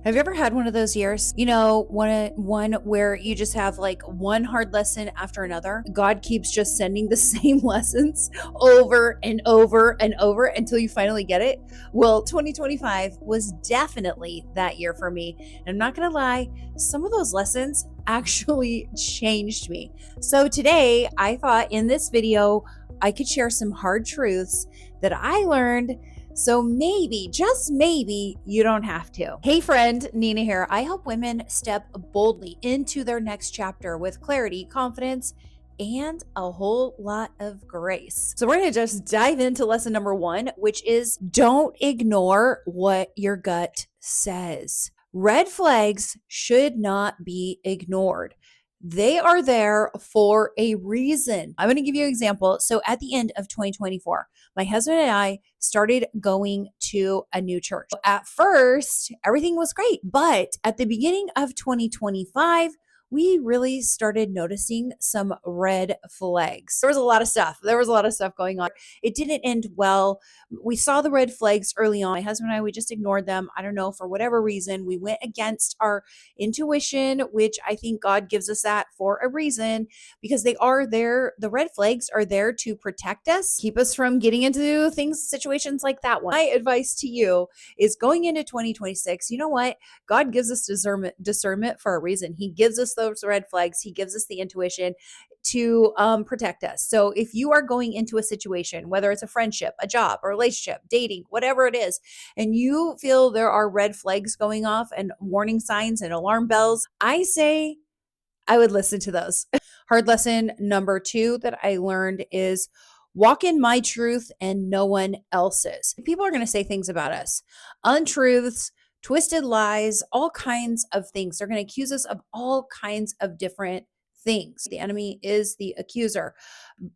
Have you ever had one of those years? You know, one where you just have like one hard lesson after another. God keeps just sending the same lessons over and over and over until you finally get it. Well, 2025 was definitely that year for me. And I'm not going to lie, some of those lessons actually changed me. So today, I thought in this video, I could share some hard truths that I learned, so maybe, just maybe, you don't have to. Hey friend, Nina here. I help women step boldly into their next chapter with clarity, confidence, and a whole lot of grace. So we're going to just dive into lesson number 1, which is don't ignore what your gut says. Red flags should not be ignored. They are there for a reason. I'm going to give you an example. So at the end of 2024, my husband and I started going to a new church. At first, everything was great, but at the beginning of 2025, we really started noticing some red flags. There was a lot of stuff. Going on. It didn't end well. We saw the red flags early on. My husband and I, we just ignored them. I don't know, for whatever reason, we went against our intuition, which I think God gives us that for a reason, because they are there. The red flags are there to protect us, keep us from getting into situations like that one. My advice to you is going into 2026, you know what? God gives us discernment for a reason. He gives us those red flags. He gives us the intuition to protect us. So if you are going into a situation, whether it's a friendship, a job, a relationship, dating, whatever it is, and you feel there are red flags going off and warning signs and alarm bells, I say I would listen to those. Hard lesson number 2 that I learned is walk in my truth and no one else's. People are going to say things about us, untruths, twisted lies, all kinds of things. They're going to accuse us of all kinds of different things. The enemy is the accuser.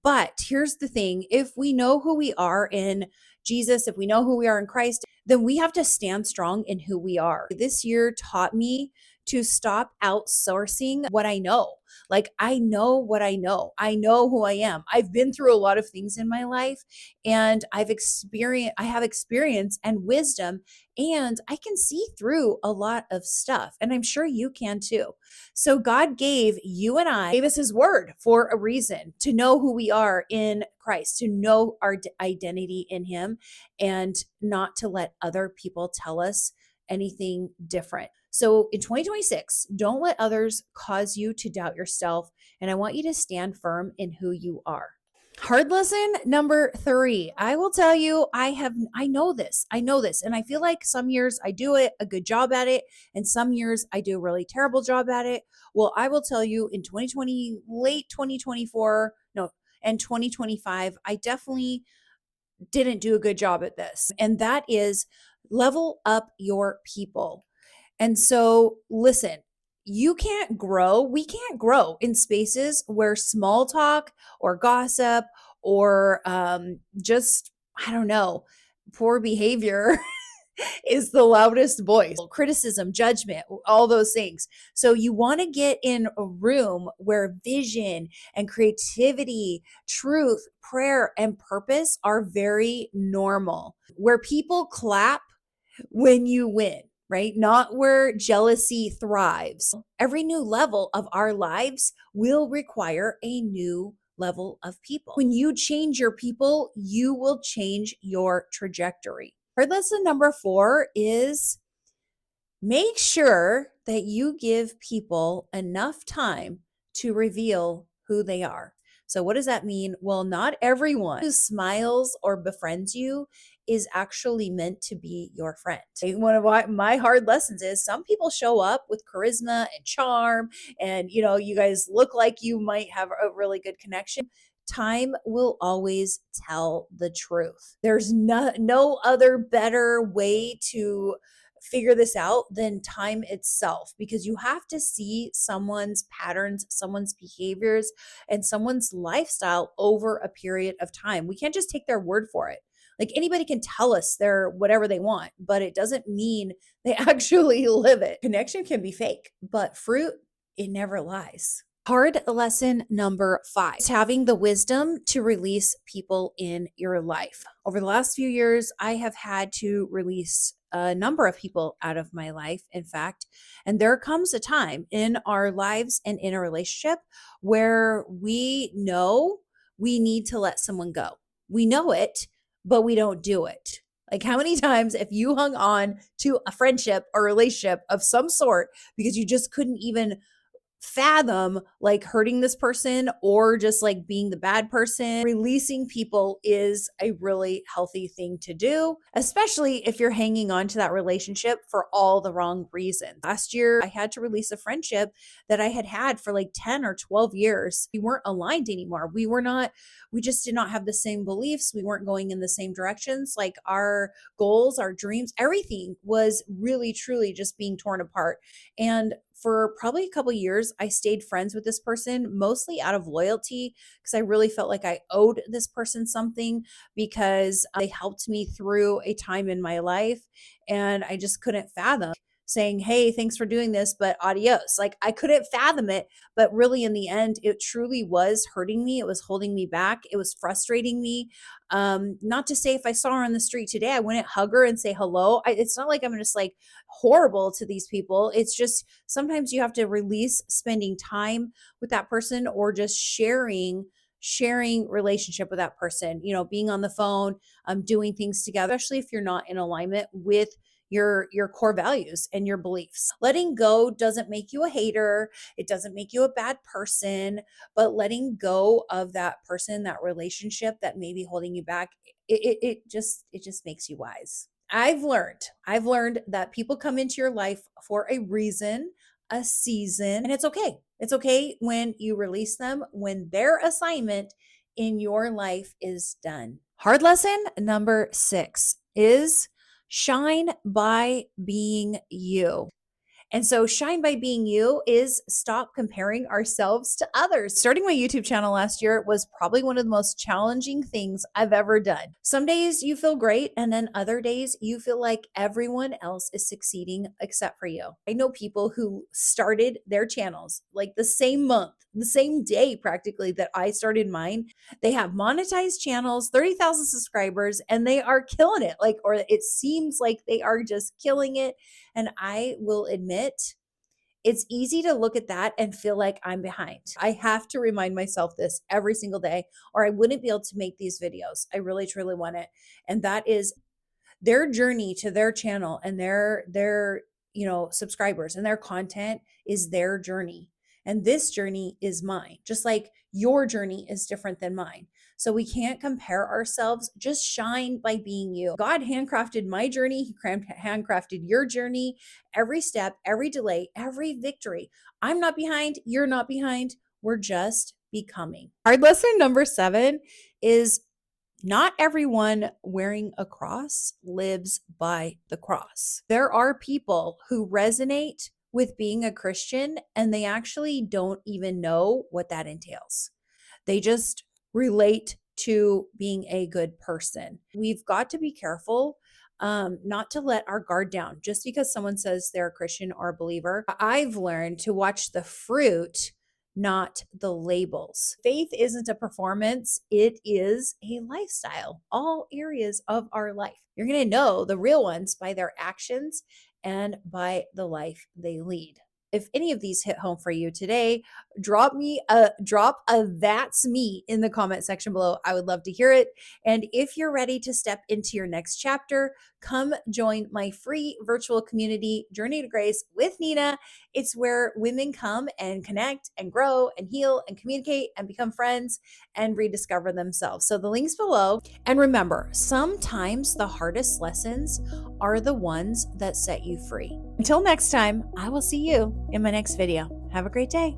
But here's the thing, if we know who we are in Jesus, if we know who we are in Christ, then we have to stand strong in who we are. This year taught me to stop outsourcing what I know. Like, I know what I know. I know who I am. I've been through a lot of things in my life, and I have experience and wisdom, and I can see through a lot of stuff. And I'm sure you can too. So God gave us his word for a reason, to know who we are in Christ, to know our identity in him, and not to let other people tell us anything different. So in 2026, don't let others cause you to doubt yourself. And I want you to stand firm in who you are. Hard lesson number 3. I will tell you, I know this. And I feel like some years I do a good job at it, and some years I do a really terrible job at it. Well, I will tell you, in 2020, late 2024, and 2025, I definitely didn't do a good job at this. And that is level up your people. And so listen, we can't grow in spaces where small talk or gossip or just, I don't know, poor behavior is the loudest voice. Criticism, judgment, all those things. So you want to get in a room where vision and creativity, truth, prayer, and purpose are very normal, where people clap when you win, right? Not where jealousy thrives. Every new level of our lives will require a new level of people. When you change your people, you will change your trajectory. Hard lesson number 4 is make sure that you give people enough time to reveal who they are. So what does that mean? Well, not everyone who smiles or befriends you is actually meant to be your friend. One of my hard lessons is some people show up with charisma and charm, and you guys look like you might have a really good connection. Time will always tell the truth. There's no other better way to figure this out than time itself, because you have to see someone's patterns, someone's behaviors, and someone's lifestyle over a period of time. We can't just take their word for it. Like, anybody can tell us they're whatever they want, but it doesn't mean they actually live it. Connection can be fake, but fruit, it never lies. Hard lesson number 5 is having the wisdom to release people in your life. Over the last few years, I have had to release a number of people out of my life, in fact. And there comes a time in our lives and in a relationship where we know we need to let someone go. We know it, but we don't do it. Like, how many times, if you hung on to a friendship or relationship of some sort because you just couldn't even fathom like hurting this person or just like being the bad person. Releasing people is a really healthy thing to do, especially if you're hanging on to that relationship for all the wrong reasons. Last year, I had to release a friendship that I had had for like 10 or 12 years. We weren't aligned anymore. We just did not have the same beliefs. We weren't going in the same directions. Like our goals, our dreams, everything was really, truly just being torn apart. And for probably a couple years, I stayed friends with this person, mostly out of loyalty, because I really felt like I owed this person something because they helped me through a time in my life. And I just couldn't fathom saying, hey, thanks for doing this, but adios. Like, I couldn't fathom it. But really, in the end, it truly was hurting me. It was holding me back. It was frustrating me. Not to say if I saw her on the street today, I wouldn't hug her and say hello. It's not like I'm just like horrible to these people. It's just sometimes you have to release spending time with that person or just sharing relationship with that person, being on the phone, doing things together, especially if you're not in alignment with your core values and your beliefs. Letting go doesn't make you a hater. It doesn't make you a bad person, but letting go of that person, that relationship that may be holding you back, it just makes you wise. I've learned that people come into your life for a reason, a season, and it's okay. It's okay when you release them, when their assignment in your life is done. Hard lesson number 6 is shine by being you. And so shine by being you is stop comparing ourselves to others. Starting my YouTube channel last year was probably one of the most challenging things I've ever done. Some days you feel great, and then other days you feel like everyone else is succeeding except for you. I know people who started their channels like the same month, the same day practically that I started mine. They have monetized channels, 30,000 subscribers, and they are killing it. Or it seems like they are just killing it. And I will admit, it's easy to look at that and feel like I'm behind. I have to remind myself this every single day, or I wouldn't be able to make these videos. I really, truly want it. And that is their journey to their channel and their subscribers and their content is their journey. And this journey is mine, just like your journey is different than mine. So we can't compare ourselves. Just shine by being you. God handcrafted my journey. He handcrafted your journey. Every step, every delay, every victory. I'm not behind. You're not behind. We're just becoming. Hard lesson number 7 is not everyone wearing a cross lives by the cross. There are people who resonate with being a Christian and they actually don't even know what that entails. They just relate to being a good person. We've got to be careful not to let our guard down just because someone says they're a Christian or a believer. I've learned to watch the fruit, not the labels. Faith isn't a performance, it is a lifestyle, all areas of our life. You're going to know the real ones by their actions and by the life they lead. If any of these hit home for you today, drop a that's me in the comment section below. I would love to hear it. And if you're ready to step into your next chapter, come join my free virtual community, Journey to Grace with Nina. It's where women come and connect and grow and heal and communicate and become friends and rediscover themselves. So the link's below. And remember, sometimes the hardest lessons are the ones that set you free. Until next time, I will see you in my next video. Have a great day.